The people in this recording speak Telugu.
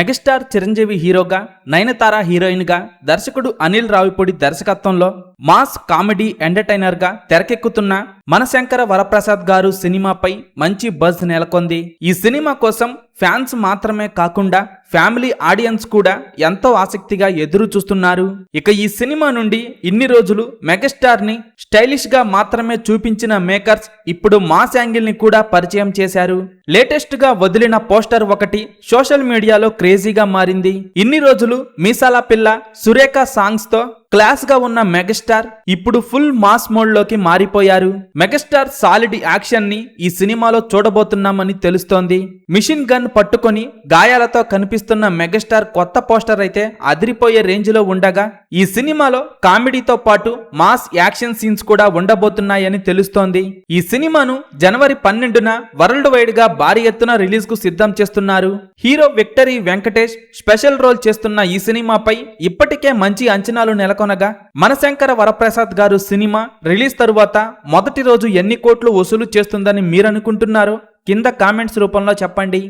మెగాస్టార్ చిరంజీవి హీరోగా, నయనతార హీరోయిన్ గా, దర్శకుడు అనిల్ రావిపూడి దర్శకత్వంలో మాస్ కామెడీ ఎంటర్టైనర్ గా తెరకెక్కుతున్న మనశంకర వరప్రసాద్ గారు సినిమాపై మంచి బజ్ నెలకొంది. ఈ సినిమా కోసం ఫ్యాన్స్ మాత్రమే కాకుండా ఫ్యామిలీ ఆడియన్స్ కూడా ఎంతో ఆసక్తిగా ఎదురు చూస్తున్నారు. ఇక ఈ సినిమా నుండి ఇన్ని రోజులు మెగాస్టార్ ని స్టైలిష్ గా మాత్రమే చూపించిన మేకర్స్ ఇప్పుడు మాస్ యాంగిల్ ని కూడా పరిచయం చేశారు. లేటెస్ట్ గా వదిలిన పోస్టర్ ఒకటి సోషల్ మీడియాలో క్రేజీగా మారింది. ఇన్ని రోజులు మీసాల పిల్ల, సురేఖ సాంగ్స్ తో క్లాస్ గా ఉన్న మెగాస్టార్ ఇప్పుడు ఫుల్ మాస్ మోడ్ లోకి మారిపోయారు. మెగాస్టార్ సాలిడ్ యాక్షన్ ని ఈ సినిమాలో చూడబోతున్నామని తెలుస్తోంది. మిషన్ గన్ పట్టుకొని గాయాలతో కనిపిస్తున్న మెగాస్టార్ కొత్త పోస్టర్ అయితే అదిరిపోయే రేంజ్ లో ఉండగా, ఈ సినిమాలో కామెడీతో పాటు మాస్ యాక్షన్ సీన్స్ కూడా ఉండబోతున్నాయని తెలుస్తోంది. ఈ సినిమాను జనవరి 12న వరల్డ్ వైడ్ గా భారీ ఎత్తున రిలీజ్ కు సిద్ధం చేస్తున్నారు. Hero victory Venkatesh special role చేస్తున్న ఈ సినిమాపై ఇప్పటికే మంచి అంచనాలు నెలకొనగా, మనశంకర వరప్రసాద్ గారు సినిమా రిలీజ్ తరువాత మొదటి రోజు ఎన్ని కోట్లు వసూలు చేస్తుందని మీరనుకుంటున్నారో కింద కామెంట్స్ రూపంలో చెప్పండి.